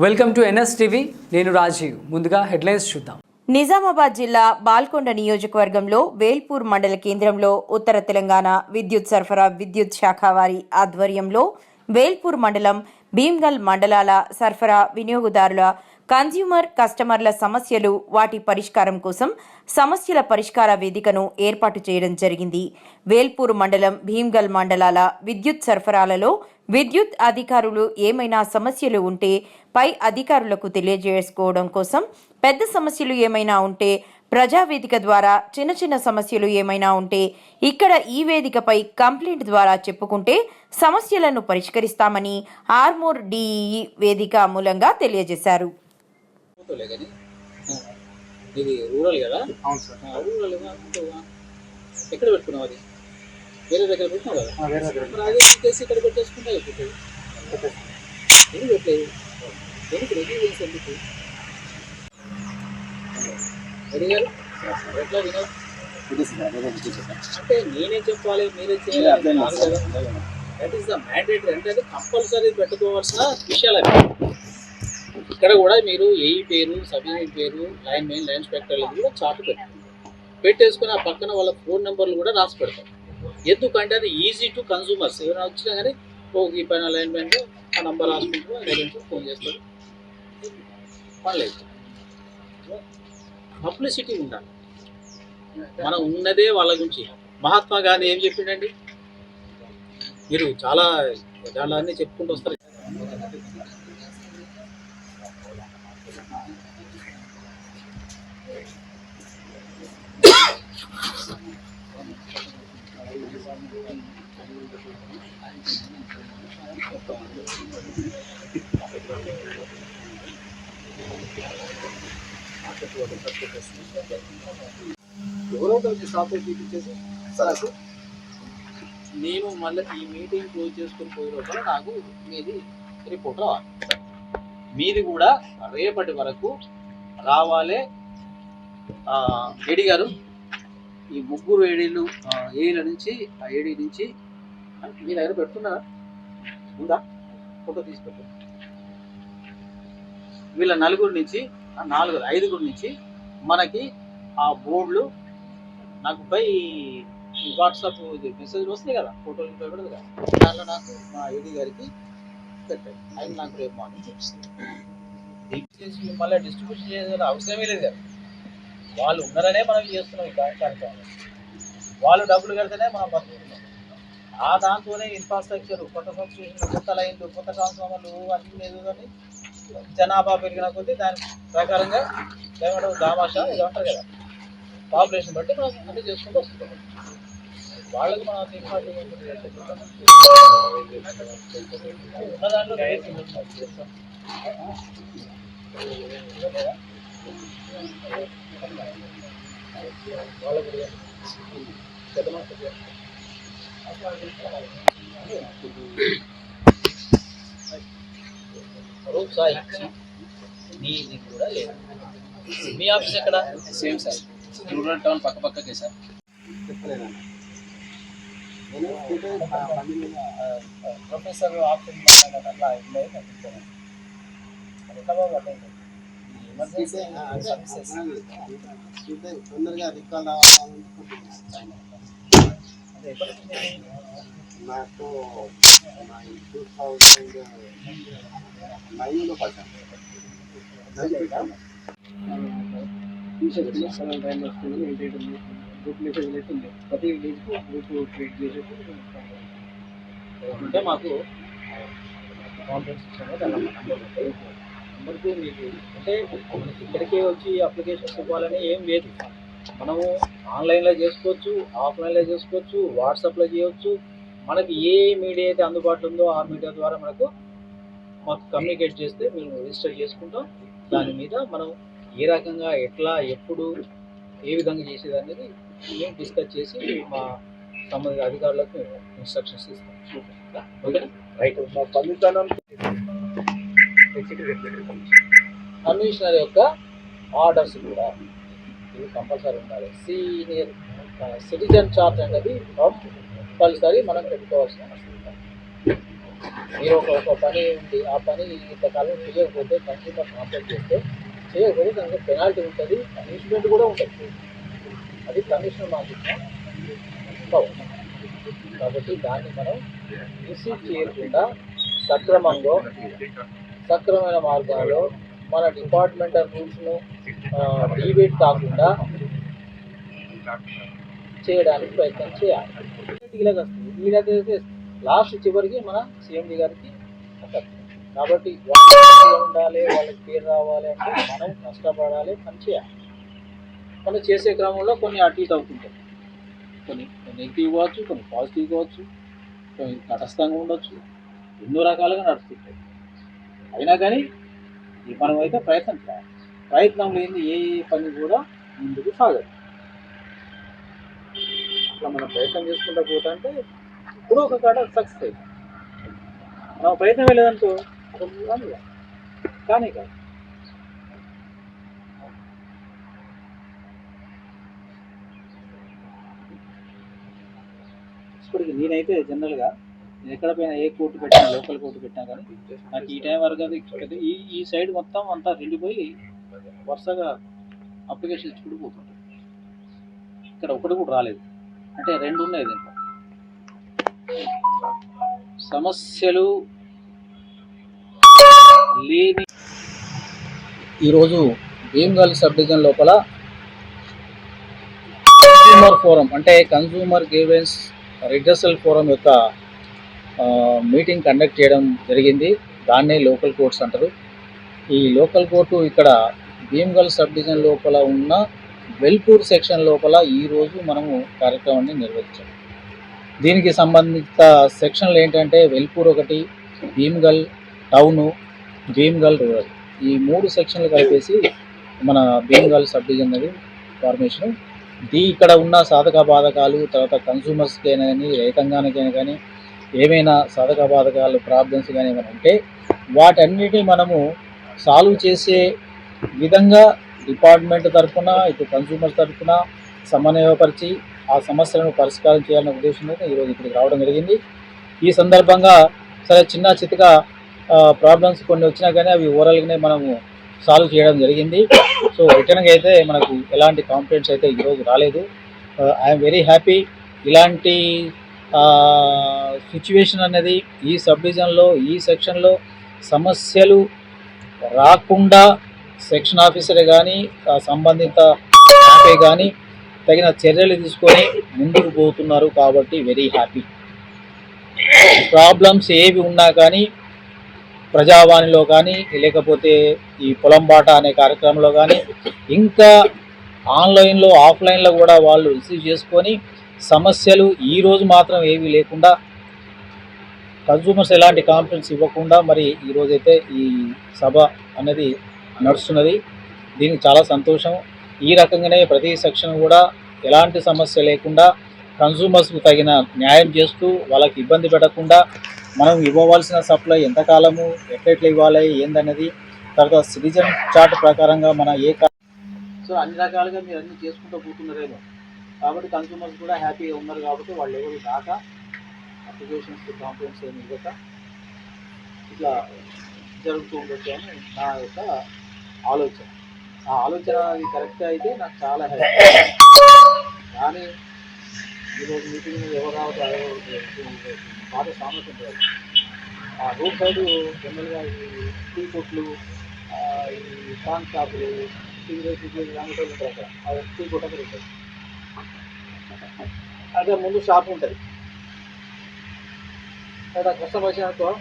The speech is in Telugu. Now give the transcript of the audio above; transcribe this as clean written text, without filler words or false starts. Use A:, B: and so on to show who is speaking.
A: Welcome to NS TV. నేను రాజీవ్. ముందుగా హెడ్లైన్స్ చూద్దాం.
B: నిజామాబాద్ జిల్లా బాల్కొండ నియోజకవర్గంలో వేల్పూర్ మండల కేంద్రంలో ఉత్తర తెలంగాణ విద్యుత్ సరఫరా విద్యుత్ శాఖ వారి ఆధ్వర్యంలో వేల్పూర్ మండలం భీమ్గల్ మండలాల సరఫరా వినియోగదారుల కస్టమర్ల సమస్యలు వాటి పరిష్కారం కోసం సమస్యల పరిష్కార వేదికను ఏర్పాటు చేయడం జరిగింది. వేల్పూర్ మండలం భీమ్గల్ మండలాల విద్యుత్ సరఫరాలలో విద్యుత్ అధికారులు ఏమైనా సమస్యలు ఉంటే పై అధికారులకు తెలియజేసుకోవడం కోసం, పెద్ద సమస్యలు ఏమైనా ఉంటే ప్రజావేదిక ద్వారా, చిన్న సమస్యలు ఏమైనా ఉంటే ఇక్కడ ఈ వేదికపై కంప్లైంట్ ద్వారా చెప్పుకుంటే సమస్యలను పరిష్కరిస్తామని ఆర్మూర్ డిఈ వేదిక మూలంగా తెలియజేశారు.
C: ఇది రూరల్ కదా? అవును సార్. రూరల్ ఎక్కడ పెట్టుకున్నావు? అది వేరే దగ్గర పెట్టినావు కదా? అదే తీసి ఇక్కడ పెట్టేసుకుంటా అయిపోతుంది. ఎందుకు పెట్టలేదు? ఎందుకు రెడీ చేసి ఎందుకు అడిగారు? ఎట్లా వినోద్ అంటే నేనే చెప్పాలి, మీరే చేయాలి కదా? That is the mandatory. అంటే అది కంపల్సరీ పెట్టుకోవాల్సిన విషయాలు అవి. ఇక్కడ కూడా మీరు ఏఈ పేరు, సబ్ యూనిట్ పేరు, లైన్ మెయిన్, లైన్ ఇన్స్పెక్టర్లు కూడా చార్ట్ పెట్టేసుకుని ఆ పక్కన వాళ్ళ ఫోన్ నెంబర్లు కూడా రాసి పెడతాం. ఎందుకంటే అది ఈజీ టు కన్సూమర్స్. ఎవరైనా వచ్చినా కానీ ఈ పైన లైన్ మెయిన్లో ఆ నెంబర్ రాసుకుంటారు, లైన్తో ఫోన్ చేస్తారు. పర్లేదు, పబ్లిసిటీ ఉండాలి. మనం ఉన్నదే వాళ్ళ గురించి. మహాత్మా గాంధీ ఏం చెప్పిండండి? మీరు చాలా దాన్ని చెప్పుకుంటూ వస్తారు. నేను మళ్ళీ ఈ మీటింగ్ క్లోజ్ చేసుకుని పోయే లోపల నాకు మీది రిపోర్ట్ రావాలి. మీది కూడా రేపటి వరకు రావాలి. ఏడీ గారు, ఈ ముగ్గురు ఏడీలు ఏఈల నుంచి ఆ ఏడీ నుంచి మీ దగ్గర పెడుతున్నారా? ఉందా? ఫోటో తీసి పెట్టు. వీళ్ళ నలుగురు నుంచి ఐదుగురు నుంచి మనకి ఆ బోర్డులు నాకు పై వాట్సాప్ మెసేజ్లు వస్తాయి కదా, ఫోటోలు పెట్టదు కదా, దాంట్లో నాకు మా ఏడీ గారికి పెట్టాడు. ఆయన నాకు రేపు మార్నింగ్ చూపిస్తుంది. మళ్ళీ డిస్ట్రిబ్యూషన్ చేయాల్సిన అవసరమే లేదు కదా. వాళ్ళు ఉన్నారనే మనం చేస్తున్నాం ఈ కార్యక్రమం. వాళ్ళు డబ్బులు కడితేనే మనం బతుకుతున్నాం. ఆ దాంతోనే ఇన్ఫ్రాస్ట్రక్చర్, కొత్త సబ్స్టేషన్లు, కొత్త లైన్లు, కొత్త ట్రాన్స్ఫార్మర్లు అన్నీ లేదు. కానీ జనాభా పెరిగిన కొద్దీ దాని ప్రకారంగా ఏమంటారు, దామాషా ఇది అంటారు కదా, పాపులేషన్ బట్టి మనం అన్నీ చేసుకుంటూ వస్తున్నాం. వాళ్ళకి మనం ఉన్న దాంట్లో నీది కూడా లేదు. మీ ఆఫీస్ ఎక్కడ? సేమ్ సార్, రూరల్ టౌన్ పక్కకే సార్. ప్రొఫెసర్ ఆప్షన్ అట్లా ఎమర్జెన్సీ సర్వీసెస్ తొందరగా రికాల్ నాకు 2009లో పడ్డాను. గ్రూప్ మెసేజ్ అవుతుంది. ప్రతి డేస్కి గ్రూప్ క్రియేట్ చేసేసి అంటే మాకు కాన్ఫరెన్స్ ఇచ్చాము. దాని నెంబర్కు మీకు అంటే మనకి ఇక్కడికే వచ్చి అప్లికేషన్స్ ఇవ్వాలని ఏం లేదు. మనము ఆన్లైన్లో చేసుకోవచ్చు, ఆఫ్లైన్లో చేసుకోవచ్చు, వాట్సాప్లో చేయవచ్చు. మనకి ఏ మీడియా అయితే అందుబాటులో ఉందో ఆ మీడియా ద్వారా మాకు కమ్యూనికేట్ చేస్తే మేము రిజిస్టర్ చేసుకుంటాం. దాని మీద మనం ఏ రకంగా, ఎట్లా, ఎప్పుడు, ఏ విధంగా చేసేది అనేది మేము డిస్కస్ చేసి మా సంబంధిత అధికారులకు ఇన్స్ట్రక్షన్స్ ఇస్తాం. Okay right. మా కమిషనర్ యొక్క ఆర్డర్స్ కూడా ఇది కంపల్సరీ ఉండాలి. సీనియర్ సిటిజన్ చార్ట్ అనేది కంపల్సరీ మనం పెట్టుకోవాల్సిన అవసరం. మీరు ఒక పని ఉంది, ఆ పని ఇంతకాలం చేయకపోతే కన్స్యూమర్ కాంప్లైంట్ చేస్తే చేయకపోతే దానికి పెనాల్టీ ఉంటుంది, పనిష్మెంట్ కూడా ఉంటుంది. అది కమిషనర్ మార్కెట్ కాబట్టి దాన్ని మనం రిసీవ్ చేయకుండా సక్రమైన మార్గాల్లో మన డిపార్ట్మెంటల్ రూల్స్ను డీవేట్ కాకుండా చేయడానికి ప్రయత్నం చేయాలి. ఇలాగ వీళ్ళకైతే లాస్ట్ చివరికి మన సిఎండి గారికి వస్తుంది. కాబట్టి వాళ్ళు ఉండాలి, వాళ్ళకి పేరు రావాలి అంటే మనం కష్టపడాలి, పని చేయాలి. మనం చేసే క్రమంలో కొన్ని అటు ఇటు అవుతుంటాయి, కొన్ని నెగిటివ్ కావచ్చు, కొన్ని పాజిటివ్ కావచ్చు, కొన్ని తటస్థంగా ఉండొచ్చు, ఎన్నో రకాలుగా నడుస్తుంటాయి. అయినా కానీ మనం అయితే ప్రయత్నం చేయాలి. ప్రయత్నం లేని ఏ పని కూడా ముందుకు సాగదు. అట్లా మనం ప్రయత్నం చేసుకుంటూ పోతా అంటే ఇప్పుడు ఒక కాడ సక్సెస్ అవుతుంది. మనం ప్రయత్నం వెళ్ళేదంటూ కానీ కాదు. ఇప్పటికి నేనైతే జనరల్గా నేను ఎక్కడ పోయినా ఏ కోర్టు పెట్టినా, లోకల్ కోర్టు పెట్టినా కానీ నాకు ఈ టైం వరకు అది ఈ సైడ్ మొత్తం అంతా నిండిపోయి వరుసగా అప్లికేషన్ ఇచ్చుకుంటూ పోతుంటాయి. ఇక్కడ ఒకటి కూడా రాలేదు, అంటే 2 ఉన్నాయి దీంట్లో. సమస్యలు లేని ఈరోజు భీమ్గల్ సబ్ డివిజన్ లోపల కన్స్యూమర్ ఫోరం అంటే కన్స్యూమర్ గ్రీవెన్స్ రిడ్రెసల్ ఫోరం యొక్క మీటింగ్ కండక్ట్ చేయడం జరిగింది. దాన్నే లోకల్ కోర్ట్స్ అంటారు. ఈ లోకల్ కోర్టు ఇక్కడ భీమ్గల్ సబ్ డివిజన్ లోపల ఉన్న వెల్పూర్ సెక్షన్ లోపల ఈరోజు మనము కార్యక్రమాన్ని నిర్వహించాం. దీనికి సంబంధిత సెక్షన్లు ఏంటంటే వెల్పూర్ 1, భీమ్గల్ టౌను, భీమ్గల్ రూరల్, ఈ 3 సెక్షన్లు కలిపేసి మన భీమ్గల్ సబ్ డివిజన్ అనేది ఫార్మేషను. ఇక్కడ ఉన్న సాధక బాధకాలు, తర్వాత కన్సూమర్స్కైనా కానీ రైతాంగానికైనా కానీ ఏమైనా సాధక బాధకాలు ప్రాబ్లమ్స్ కానీ ఏమైనా ఉంటే వాటన్నిటిని మనము సాల్వ్ చేసే విధంగా డిపార్ట్మెంట్ తరఫున ఇటు కన్సూమర్స్ తరఫున సమన్వయపరిచి ఆ సమస్యలను పరిష్కారం చేయాలనే ఉద్దేశంతో ఈరోజు ఇక్కడికి రావడం జరిగింది. ఈ సందర్భంగా సరే చిన్న చితక ప్రాబ్లమ్స్ కొన్ని వచ్చినా కానీ అవి ఓవరాల్గానే మనము సాల్వ్ చేయడం జరిగింది. సో రిటర్న్గా అయితే మనకు ఎలాంటి కాంప్లైంట్స్ అయితే ఈరోజు రాలేదు. I'm very happy. ఇలాంటి సిచ్యువేషన్ అనేది ఈ సబ్ డివిజన్లో ఈ సెక్షన్లో సమస్యలు రాకుండా సెక్షన్ ఆఫీసరే కానీ సంబంధిత స్టాఫే కానీ తగిన చర్యలు తీసుకొని ముందుకు పోతున్నారు. కాబట్టి వెరీ హ్యాపీ. ప్రాబ్లమ్స్ ఏవి ఉన్నా కానీ ప్రజావాణిలో కానీ లేకపోతే ఈ పొలం బాట అనే కార్యక్రమంలో కానీ ఇంకా ఆన్లైన్లో ఆఫ్లైన్లో కూడా వాళ్ళు రిసీవ్ చేసుకొని సమస్యలు ఈరోజు మాత్రం ఏవి లేకుండా కన్సూమర్స్ ఎలాంటి కాంప్లైంట్స్ ఇవ్వకుండా మరి ఈరోజైతే ఈ సభ అనేది నడుస్తున్నది. దీనికి చాలా సంతోషం. ఈ రకంగానే ప్రతి సెక్షన్ కూడా ఎలాంటి సమస్య లేకుండా కన్సూమర్స్కు తగిన న్యాయం చేస్తూ వాళ్ళకి ఇబ్బంది పెట్టకుండా మనం ఇవ్వవలసిన సప్లై ఎంతకాలము ఎట్లెట్లా ఇవ్వాలి ఏందనేది తర్వాత సిటిజన్ చార్ట్ ప్రకారంగా మన సో అన్ని రకాలుగా మీరు అన్నీ చేసుకుంటూ పోతున్నారేమో. కాబట్టి కన్సూమర్స్ కూడా హ్యాపీగా ఉన్నారు. కాబట్టి వాళ్ళు ఎవరు దాకా అప్లికేషన్స్ కాంప్లైంట్స్ ఏమి ఇవ్వక ఇట్లా జరుగుతూ ఉండొచ్చు అని నా యొక్క ఆలోచన. ఆ ఆలోచన అది కరెక్ట్గా అయితే నాకు చాలా హ్యాపీ. కానీ ఈరోజు మీటింగ్ ఎవరు రావద్దు పాత సామెత ఉంటుంది. ఆ రోడ్ సైడ్ జనరల్గా ఈ టీ కొట్లు, ఈ పాన్ షాపులు, సిగరెట్ ఇలాంటి ఉంటారు. అక్కడ అది టీ కొట్ట ఉంటుంది. అదే ముందు షాప్ ఉంటుంది. అక్కడ కస్టమర్ వచ్చినప్పుడు